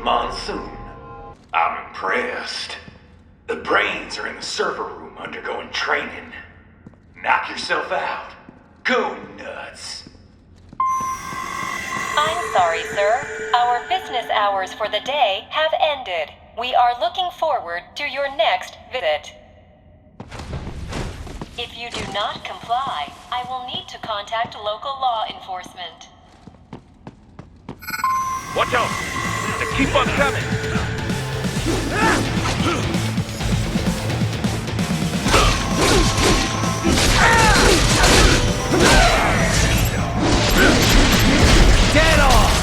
monsoon. I'm impressed. The brains are in the server room undergoing training. Knock yourself out. Go nuts. I'm sorry, sir. Our business hours for the day have ended. We are looking forward to your next visit. If you do not comply, I will need to contact local law enforcement. Watch out! They keep on coming! Get off!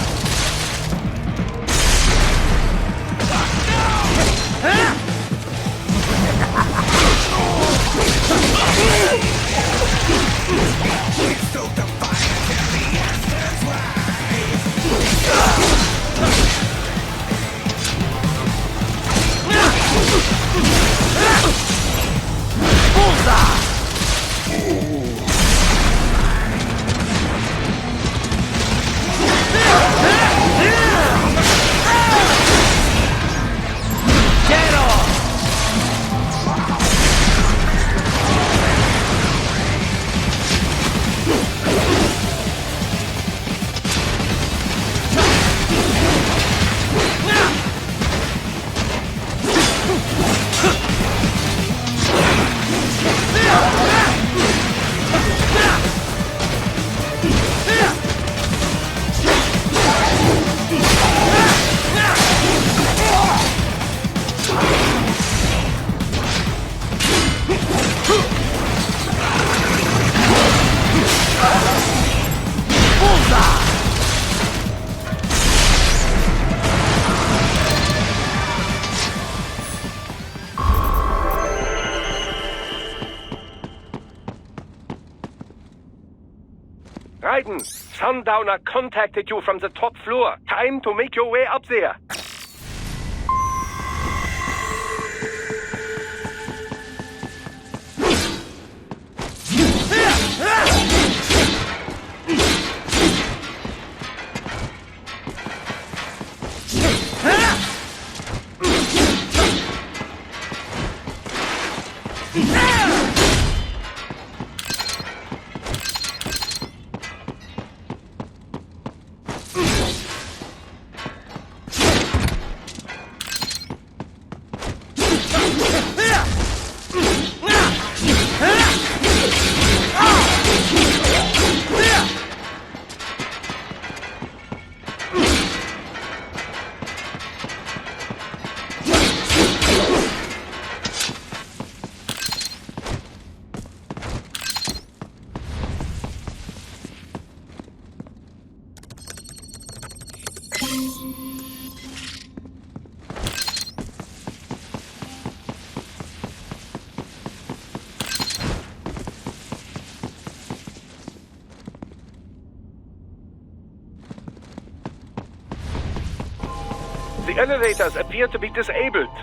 Raiden, Sundowner contacted you from the top floor. Time to make your way up there. The elevators appear to be disabled,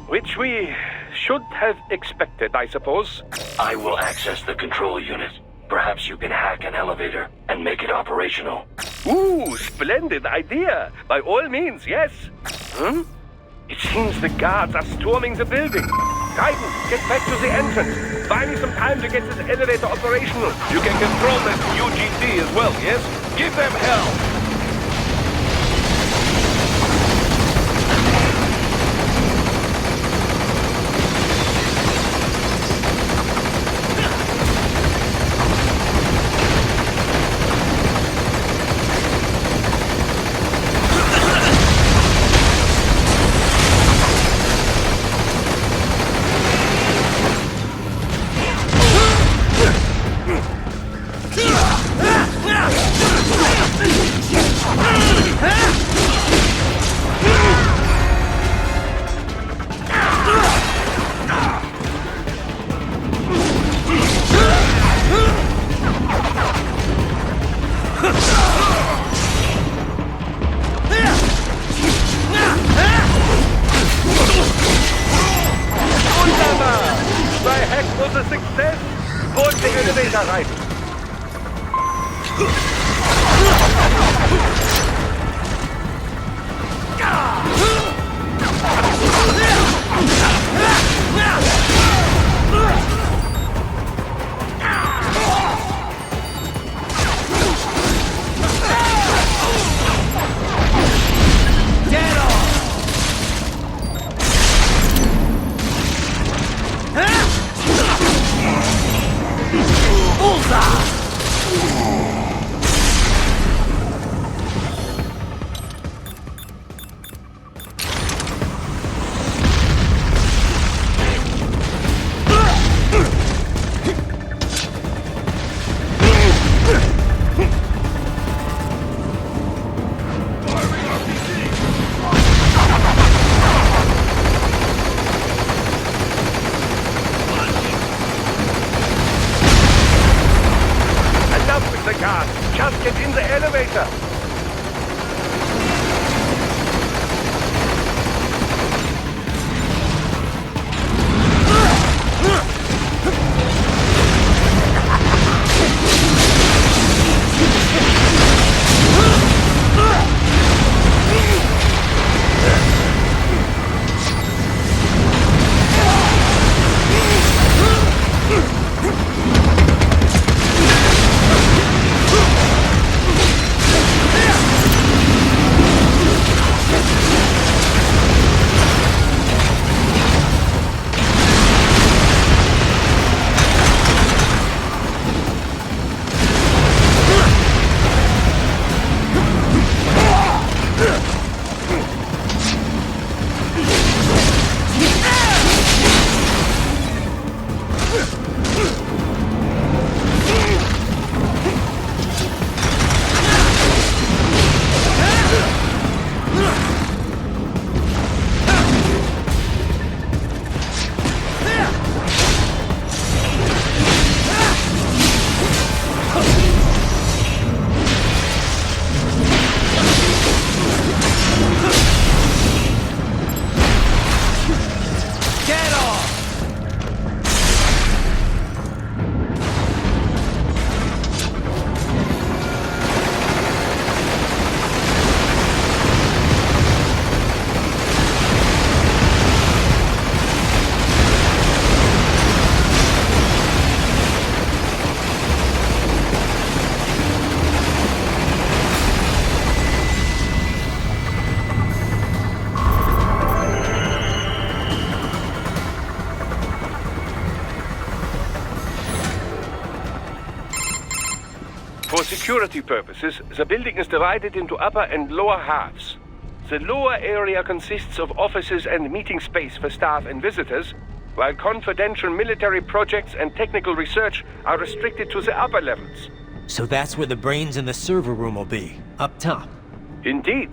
which we should have expected, I suppose. I will access the control unit. Perhaps you can hack an elevator and make it operational. Ooh, splendid idea. By all means, yes. It seems the guards are storming the building. Raiden, get back to the entrance. Buy me some time to get this elevator operational. You can control that UGC as well, yes? Give them hell. Just get in the elevator. For security purposes, the building is divided into upper and lower halves. The lower area consists of offices and meeting space for staff and visitors, while confidential military projects and technical research are restricted to the upper levels. So that's where the brains in the server room will be, up top. Indeed.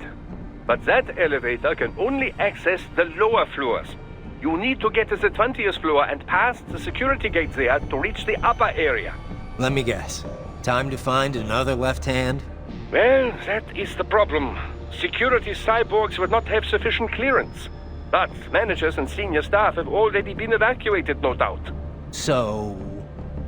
But that elevator can only access the lower floors. You need to get to the 20th floor and pass the security gate there to reach the upper area. Let me guess. Time to find another left hand? Well, that is the problem. Security cyborgs would not have sufficient clearance. But managers and senior staff have already been evacuated, no doubt. So...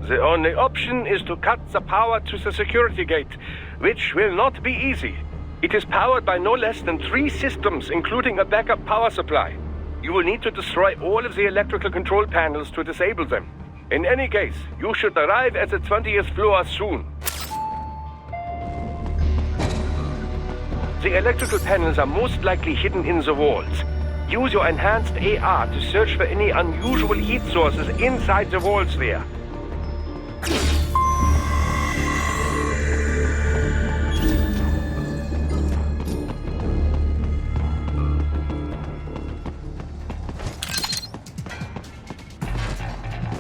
The only option is to cut the power to the security gate, which will not be easy. It is powered by no less than 3 systems, including a backup power supply. You will need to destroy all of the electrical control panels to disable them. In any case, you should arrive at the 20th floor soon. The electrical panels are most likely hidden in the walls. Use your enhanced AR to search for any unusual heat sources inside the walls there.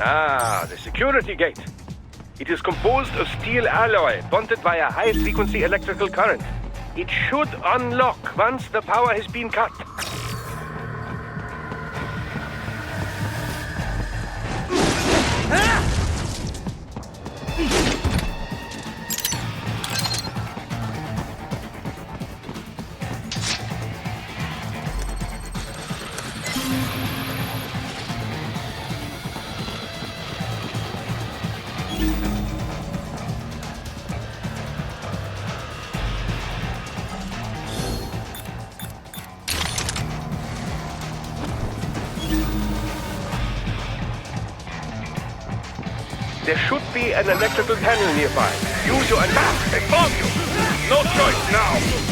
Ah, the security gate. It is composed of steel alloy bonded by a high-frequency electrical current. It should unlock once the power has been cut. There should be an electrical panel nearby. Use your attack. They found you. No choice now.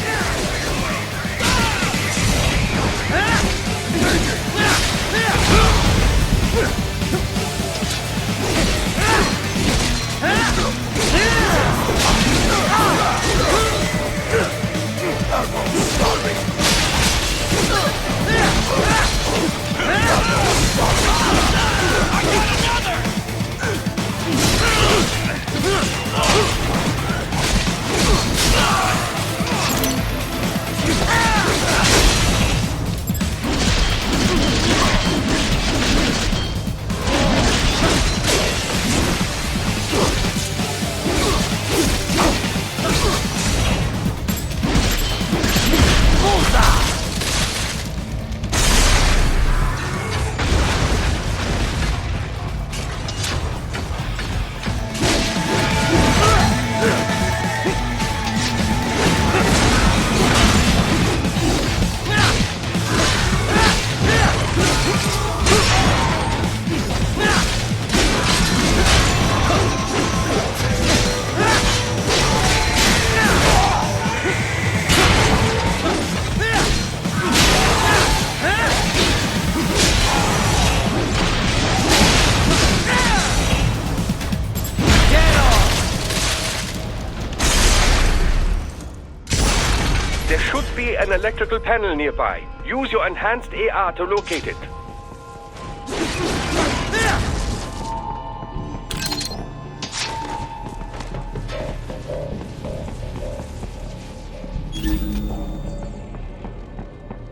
There should be an electrical panel nearby. Use your enhanced AR to locate it.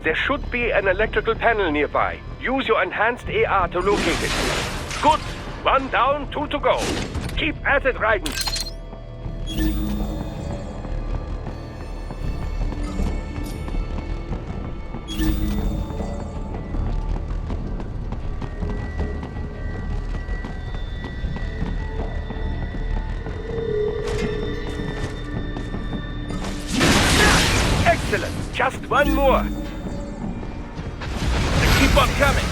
There should be an electrical panel nearby. Use your enhanced AR to locate it. Good. 1 down, 2 to go. Keep at it, Raiden. Excellent. Just 1 more. Keep on coming.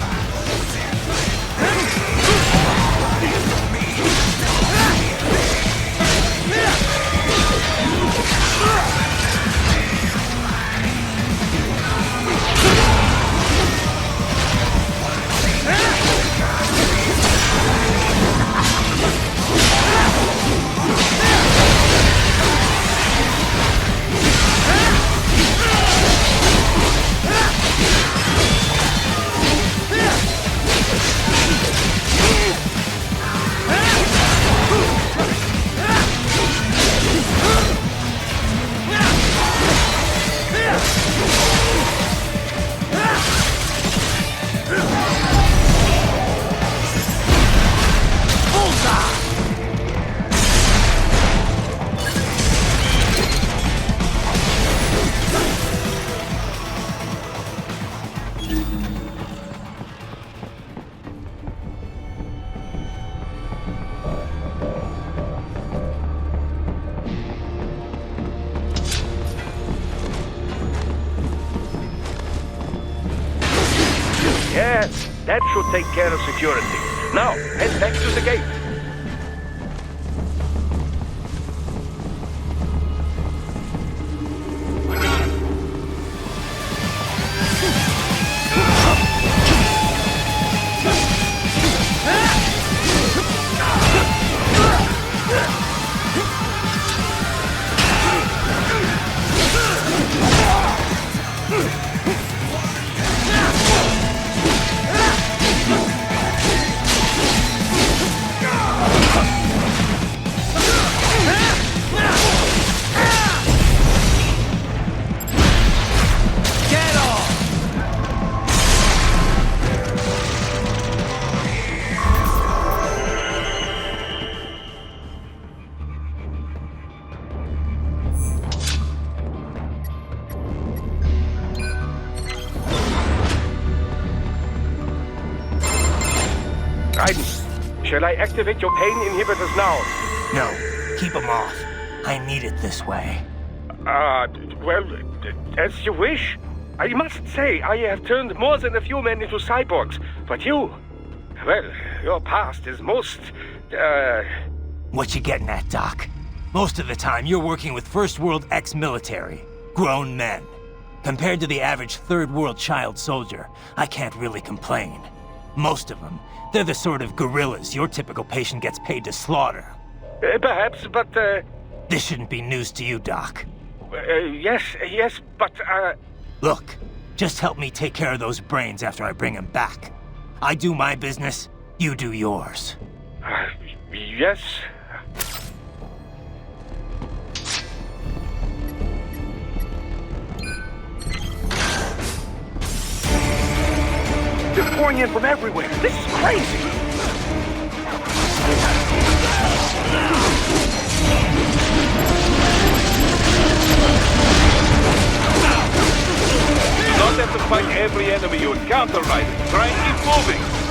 Yes, that should take care of security. Now, head back to the gate. Raiden, shall I activate your pain inhibitors now? No, keep them off. I need it this way. Well, as you wish. I must say, I have turned more than a few men into cyborgs, but you... Well, your past is most What you getting at, Doc? Most of the time, you're working with first world ex-military. Grown men. Compared to the average third world child soldier, I can't really complain. Most of them, they're the sort of guerrillas your typical patient gets paid to slaughter. Perhaps, but, This shouldn't be news to you, Doc. yes, but, Look, just help me take care of those brains after I bring them back. I do my business, you do yours. yes. They're pouring in from everywhere. This is crazy. You don't have to fight every enemy you encounter, Ryder. Try and keep moving.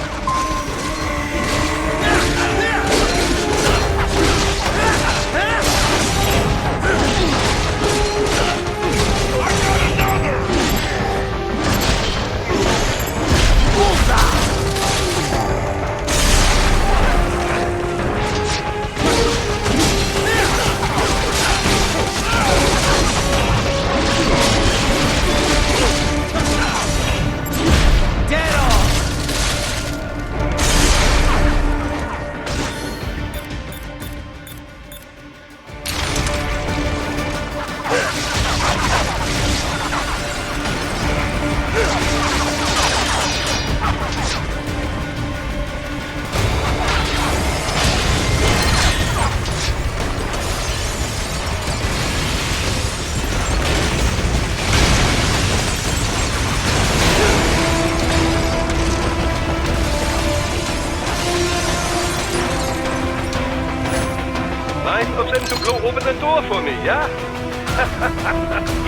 Of them to blow open the door for me, yeah?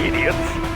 Idiots.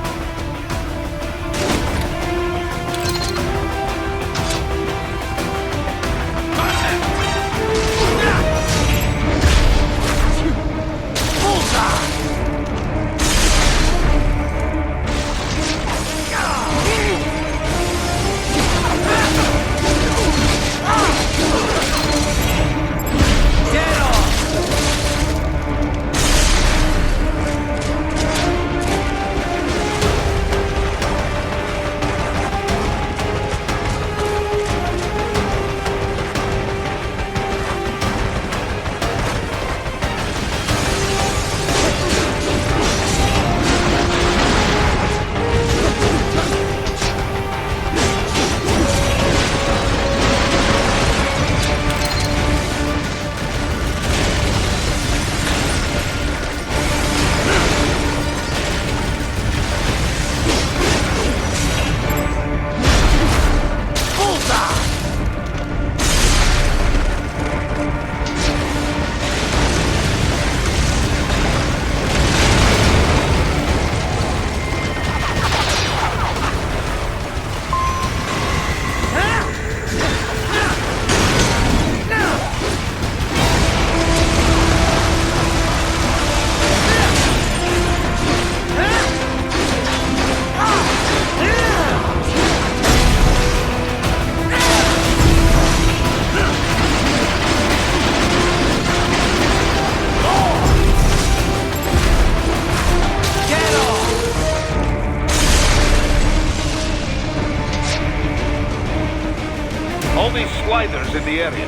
All these sliders in the area.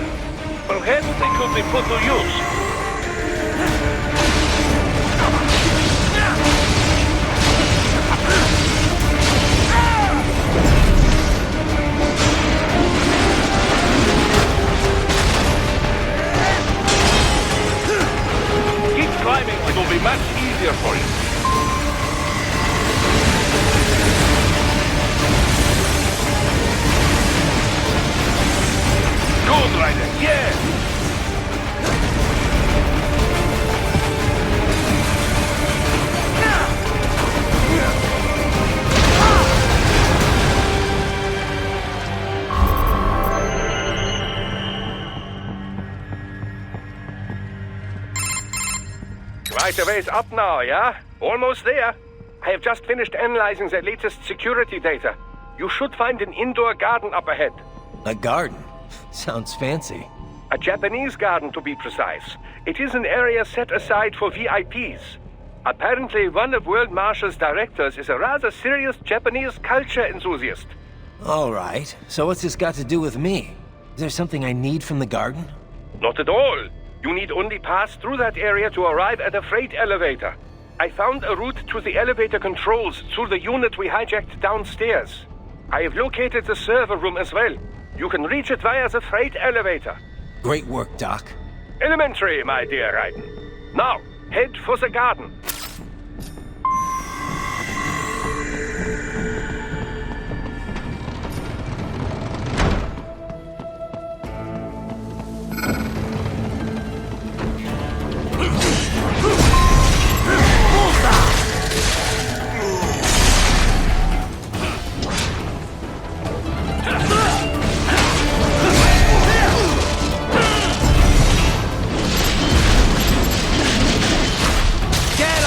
Perhaps they could be put to use. Keep climbing, it will be much easier for you. Good, Ryder, yeah! Right away's up now, yeah? Almost there. I have just finished analyzing the latest security data. You should find an indoor garden up ahead. A garden? Sounds fancy. A Japanese garden, to be precise. It is an area set aside for VIPs. Apparently, one of World Marshal's directors is a rather serious Japanese culture enthusiast. All right. So what's this got to do with me? Is there something I need from the garden? Not at all. You need only pass through that area to arrive at a freight elevator. I found a route to the elevator controls through the unit we hijacked downstairs. I have located the server room as well. You can reach it via the freight elevator. Great work, Doc. Elementary, my dear Raiden. Now, head for the garden. Get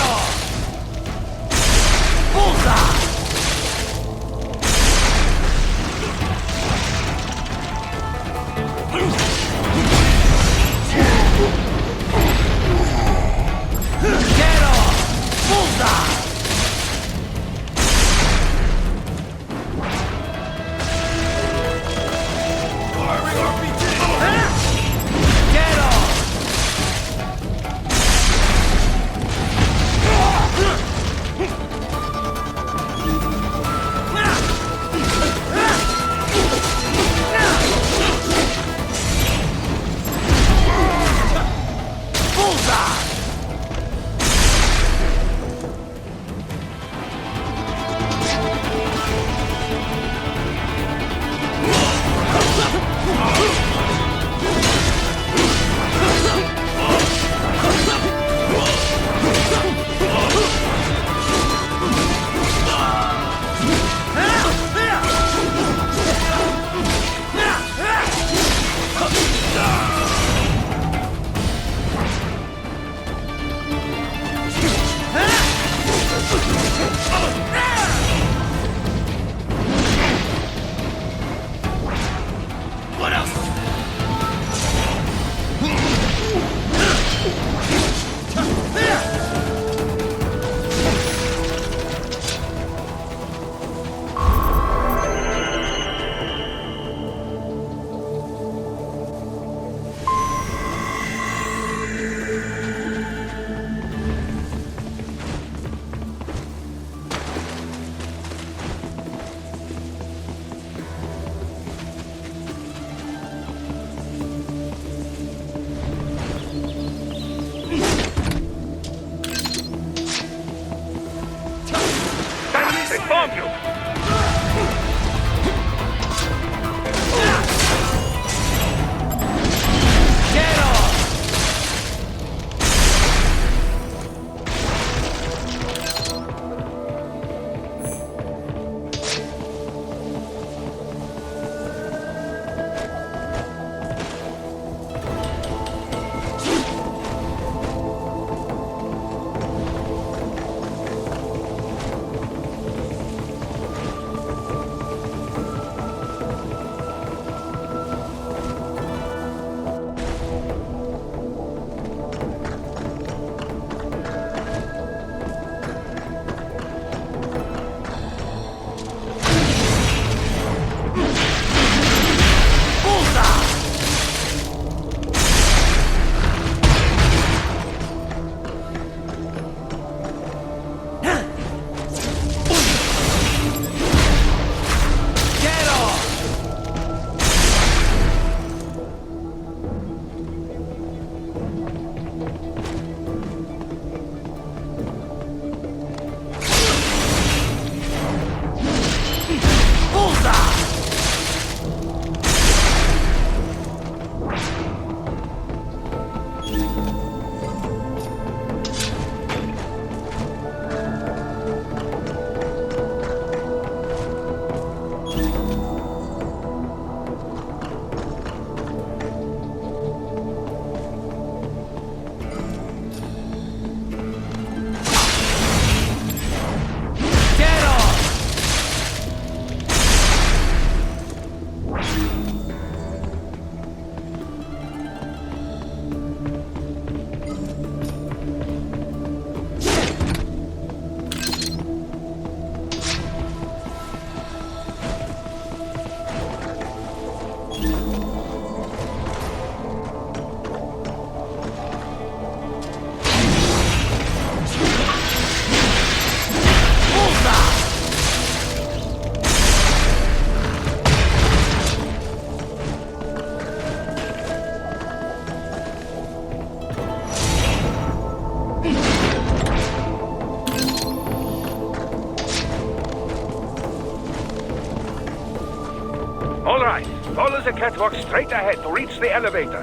the catwalk straight ahead to reach the elevator.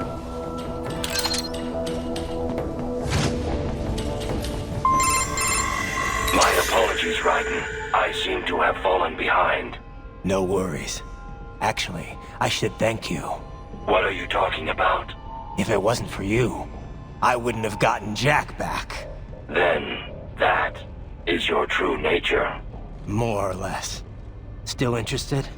My apologies, Raiden. I seem to have fallen behind. No worries. Actually, I should thank you. What are you talking about? If it wasn't for you, I wouldn't have gotten Jack back. Then, that is your true nature. More or less. Still interested?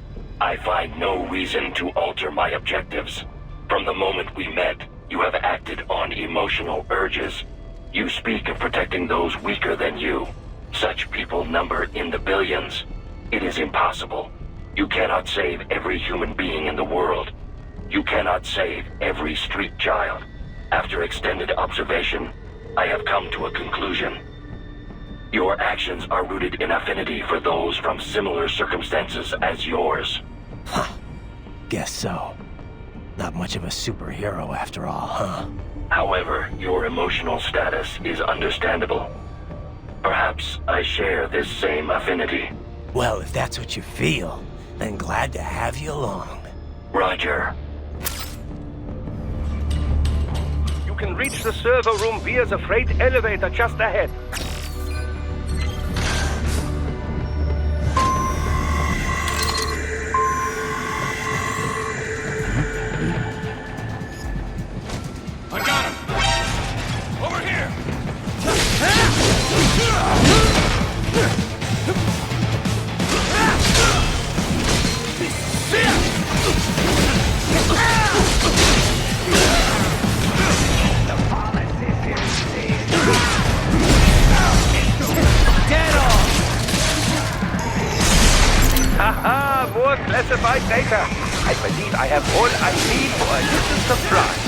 I find no reason to alter my objectives. From the moment we met, you have acted on emotional urges. You speak of protecting those weaker than you. Such people number in the billions. It is impossible. You cannot save every human being in the world. You cannot save every street child. After extended observation, I have come to a conclusion. Your actions are rooted in affinity for those from similar circumstances as yours. Huh. Guess so. Not much of a superhero after all, huh? However, your emotional status is understandable. Perhaps I share this same affinity. Well, if that's what you feel, then glad to have you along. Roger. You can reach the server room via the freight elevator just ahead. I got him! Over here! Haha, more classified data. I believe I have all I need for a little surprise.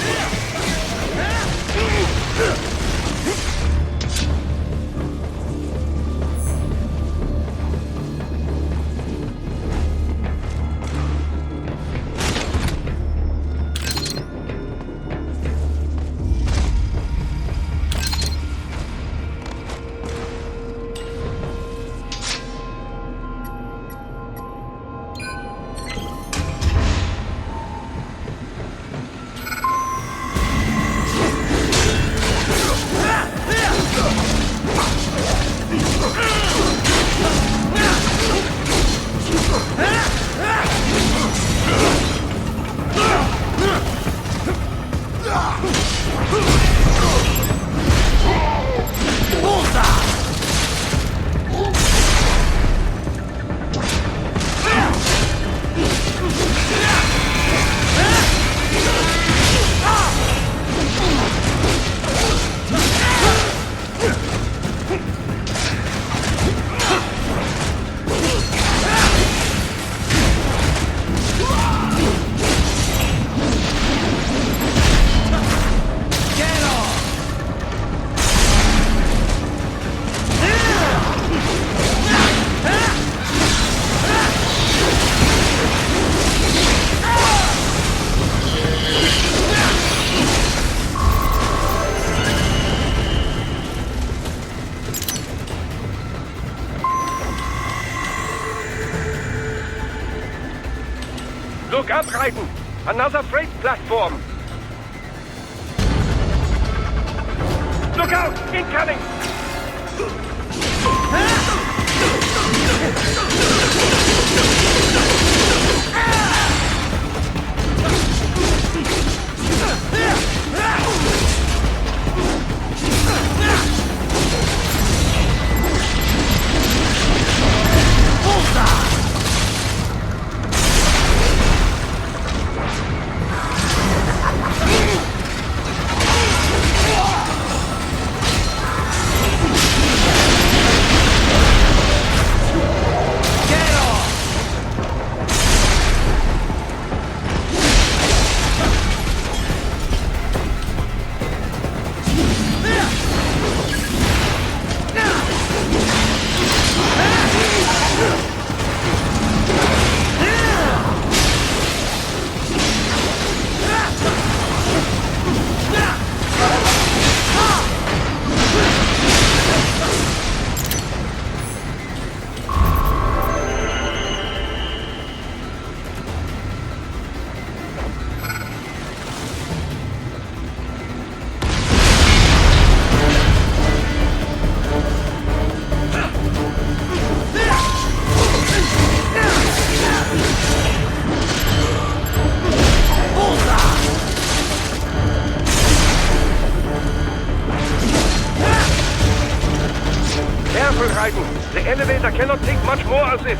Look up, Raiden! Another freight platform! Look out! Incoming! Raiden. The elevator cannot take much more of this.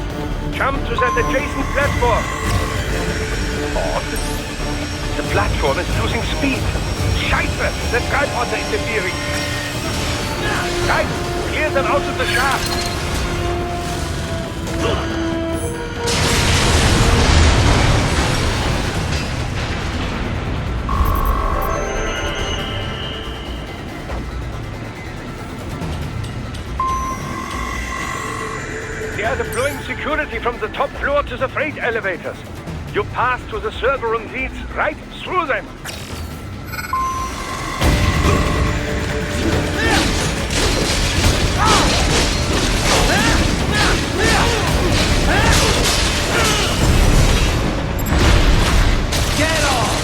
Jump to that adjacent platform. Odd. The platform is losing speed. Scheiße! The tripods are interfering. Right! Clear them out of the shaft! They are deploying security from the top floor to the freight elevators. You pass to the server room leads right through them. Get off!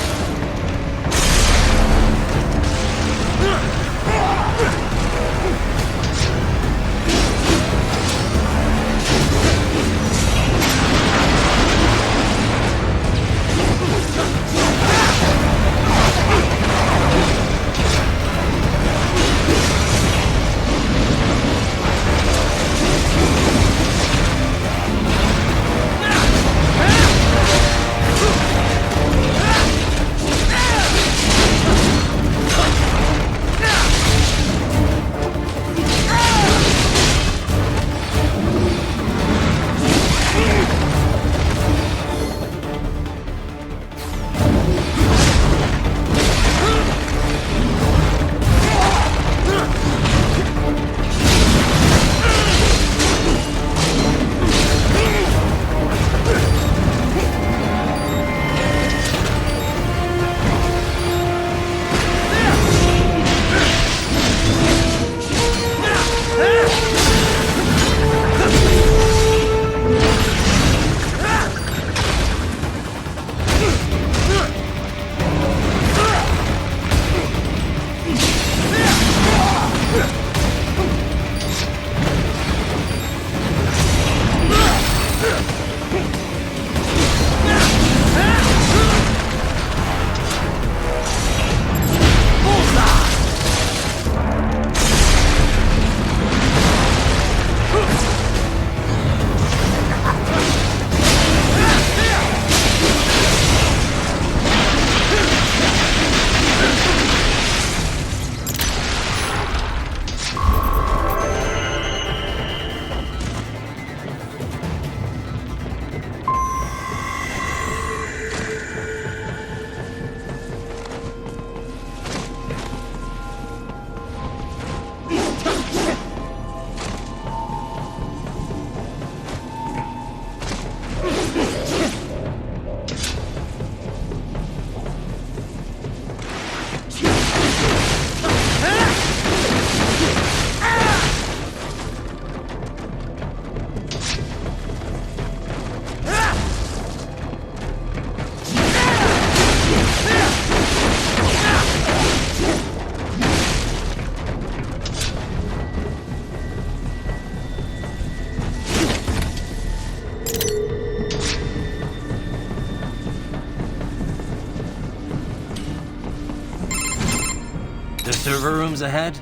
The server room's ahead?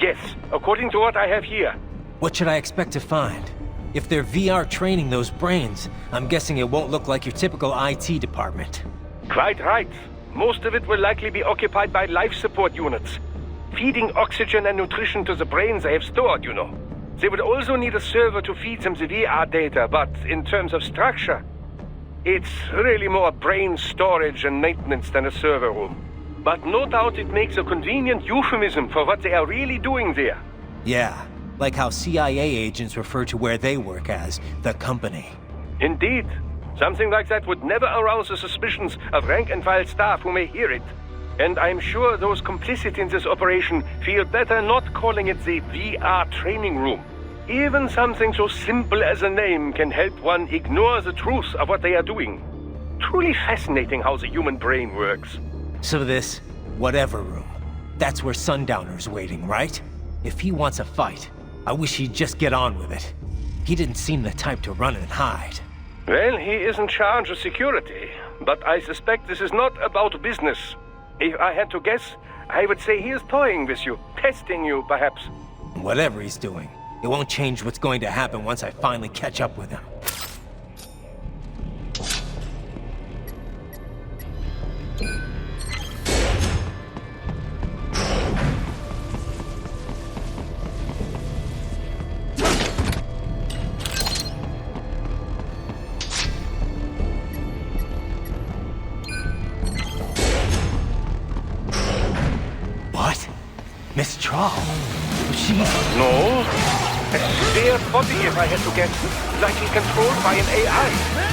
Yes, according to what I have here. What should I expect to find? If they're VR training those brains, I'm guessing it won't look like your typical IT department. Quite right. Most of it will likely be occupied by life support units. Feeding oxygen and nutrition to the brains they have stored, you know. They would also need a server to feed them the VR data, but in terms of structure, it's really more brain storage and maintenance than a server room. But no doubt it makes a convenient euphemism for what they are really doing there. Yeah, like how CIA agents refer to where they work as the company. Indeed. Something like that would never arouse the suspicions of rank-and-file staff who may hear it. And I'm sure those complicit in this operation feel better not calling it the VR training room. Even something so simple as a name can help one ignore the truth of what they are doing. Truly fascinating how the human brain works. So this, whatever room, that's where Sundowner's waiting, right? If he wants a fight, I wish he'd just get on with it. He didn't seem the type to run and hide. Well, he is in charge of security, but I suspect this is not about business. If I had to guess, I would say he is toying with you, testing you, perhaps. Whatever he's doing, It won't change what's going to happen once I finally catch up with him. What? Miss Trawl? She's... No? A spare body, if I had to guess. Likely controlled by an AI.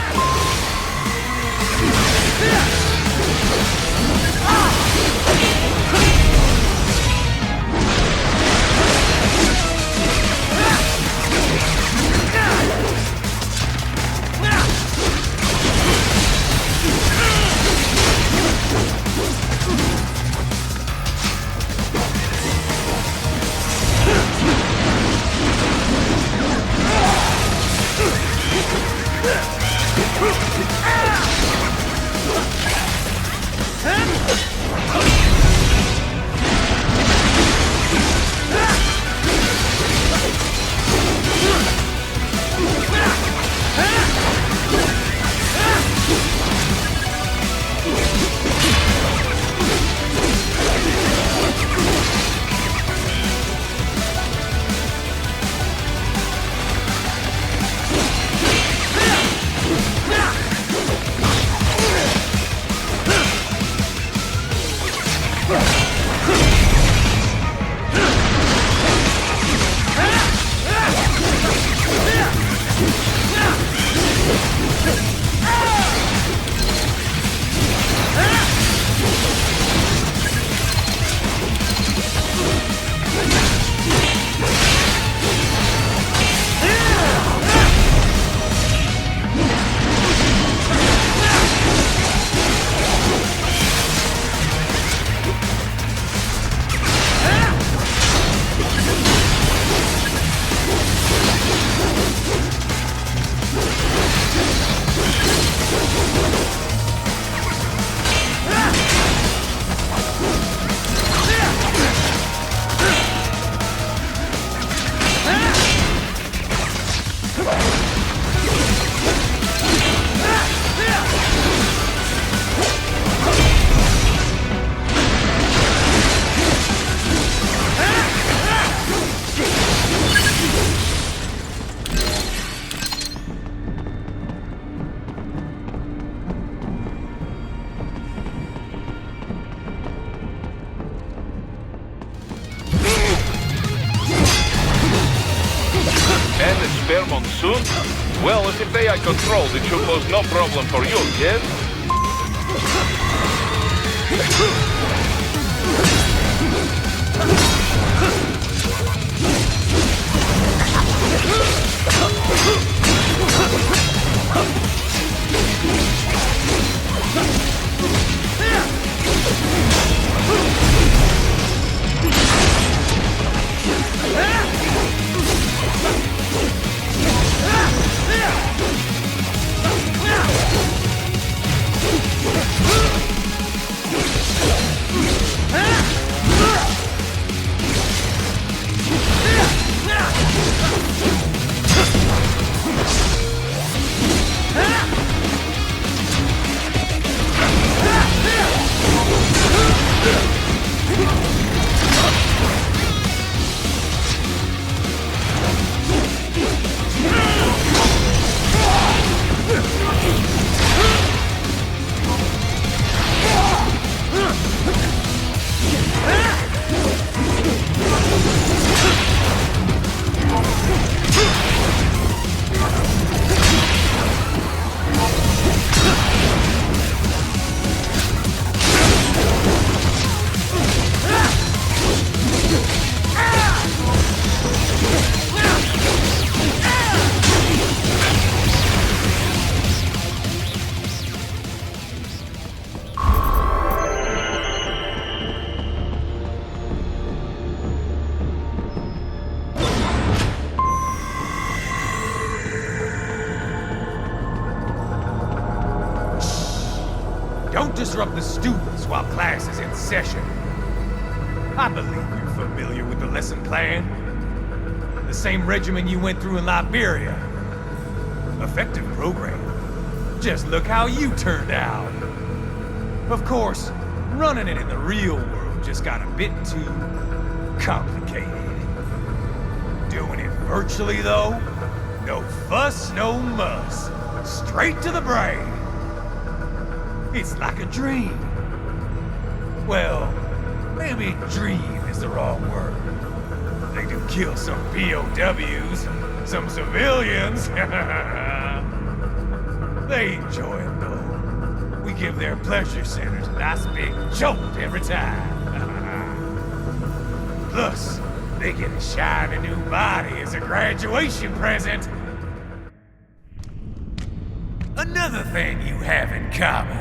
Spare monsoon? Well, if it's AI controlled, it should pose no problem for you, yes? Don't disrupt the students while class is in session. I believe you're familiar with the lesson plan. The The same regimen you went through in Liberia. Effective program. Just look how you turned out. Of course, running it in the real world just got a bit too complicated. Doing it virtually, though, no fuss, no muss. Straight to the brain. It's like a dream. Well, maybe dream is the wrong word. They do kill some POWs, some civilians. They enjoy it, though. We give their pleasure centers a nice big jolt every time. Plus, they get a shiny new body as a graduation present. Another thing you have in common.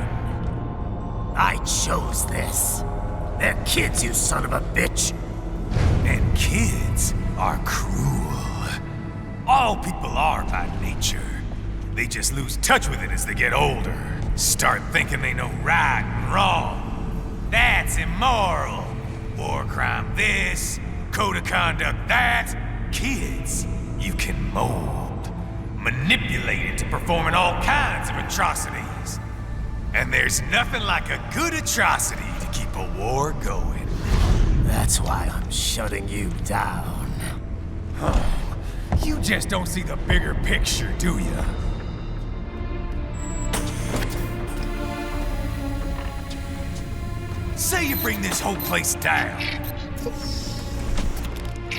I chose this. They're kids, you son of a bitch. And kids are cruel. All people are by nature. They just lose touch with it as they get older. Start thinking they know right and wrong. That's immoral. War crime this, code of conduct that. Kids, you can mold, manipulate into performing all kinds of atrocities. And there's nothing like a good atrocity to keep a war going. That's why I'm shutting you down. Oh, you just don't see the bigger picture, do you? Say you bring this whole place down.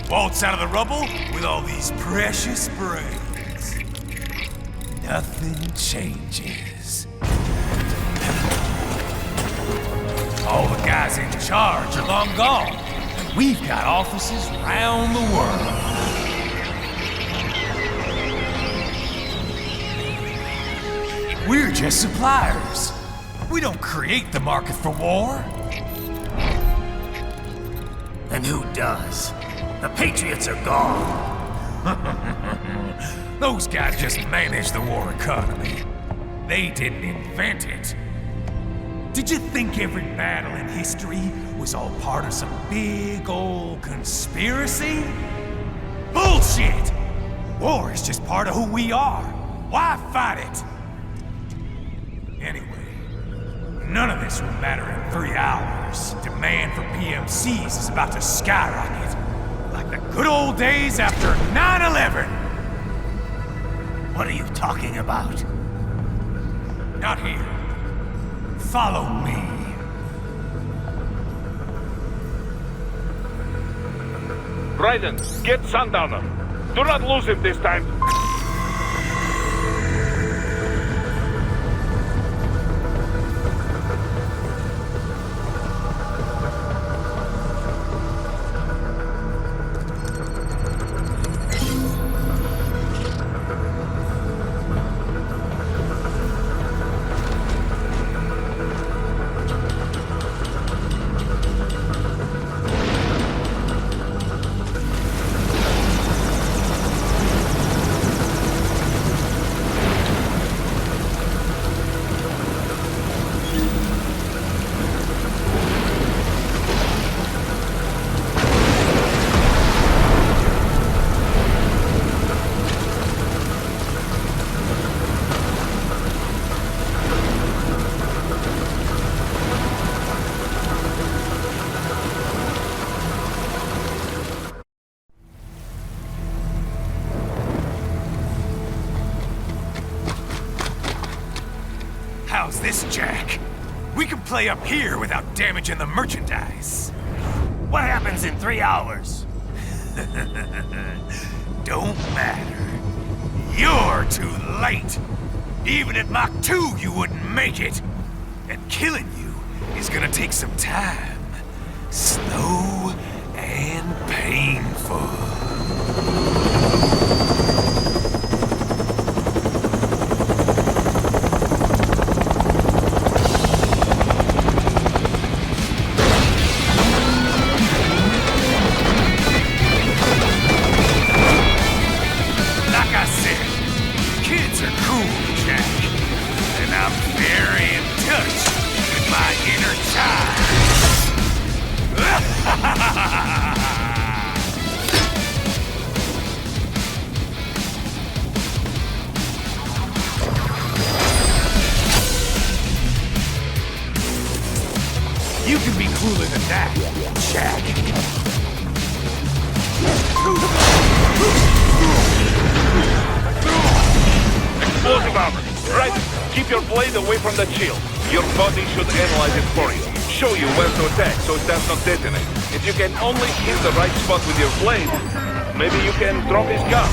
Waltz out of the rubble with all these precious brains. Nothing changes. All the guys in charge are long gone. We've got offices around the world. We're just suppliers. We don't create the market for war. And who does? The Patriots are gone. Those guys just manage the war economy. They didn't invent it. Did you think every battle in history was all part of some big old conspiracy? Bullshit! War is just part of who we are. Why fight it? Anyway, none of this will matter in 3 hours. Demand for PMCs is about to skyrocket. Like the good old days after 9/11. What are you talking about? Not here. Follow me. Raiden, get Sundowner. Do not lose him this time. How's this, Jack? We can play up here without damaging the merchandise. What happens in 3 hours? Don't matter. You're too late. Even at Mach 2, you wouldn't make it. And killing you is gonna take some time. Slow and painful. blade away from the shield. Your body should analyze it for you. Show you where to attack so it does not detonate. If you can only hit the right spot with your blade, maybe you can drop his gun.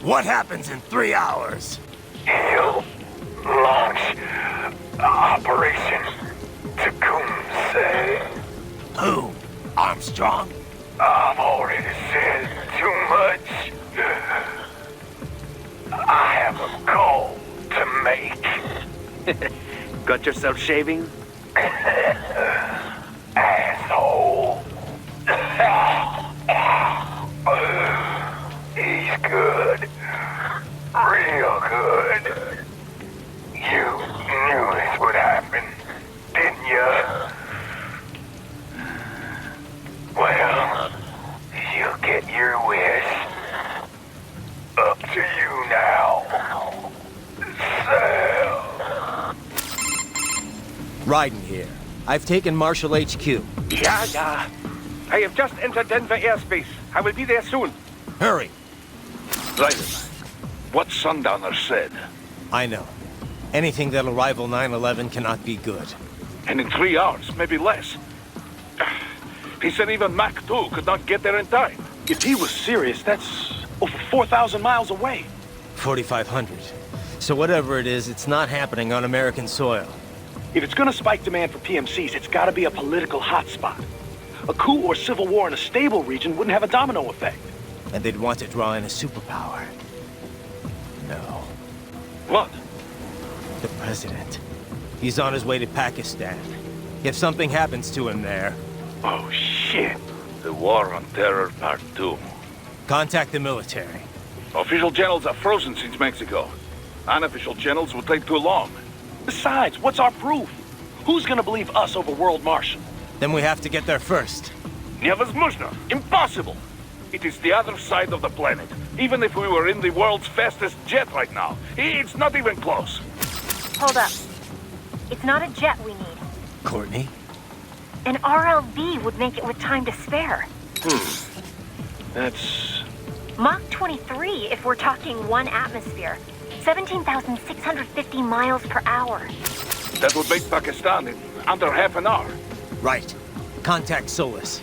What happens in 3 hours? He'll launch Operation Tecumseh. Who? Armstrong? I've already said too much. I have a call to make. Got yourself shaving? Asshole. He's good. Real good. You knew this would happen, didn't you? Well, you'll get your wish. Up to you now. Sal. Raiden here. I've taken Marshall HQ. Yeah. I have just entered Denver airspace. I will be there soon. Hurry! Raiden, what Sundowner said. I know. Anything that'll rival 9/11 cannot be good. And in 3 hours, maybe less. He said even Mach 2 could not get there in time. If he was serious, that's over 4,000 miles away. 4,500. So whatever it is, it's not happening on American soil. If it's gonna spike demand for PMCs, it's gotta be a political hotspot. A coup or civil war in a stable region wouldn't have a domino effect. And they'd want to draw in a superpower. No. What? The president. He's on his way to Pakistan. If something happens to him there... Oh, shit. The War on Terror Part 2. Contact the military. Official channels are frozen since Mexico. Unofficial channels will take too long. Besides, what's our proof? Who's gonna believe us over World Marshal? Then we have to get there first. Невозможно. Impossible. It is the other side of the planet. Even if we were in the world's fastest jet right now, it's not even close. Hold up. It's not a jet we need. Courtney? An RLV would make it with time to spare. That's... Mach 23 if we're talking 1 atmosphere. 17,650 miles per hour. That would make Pakistan in under half an hour. Right. Contact Solus.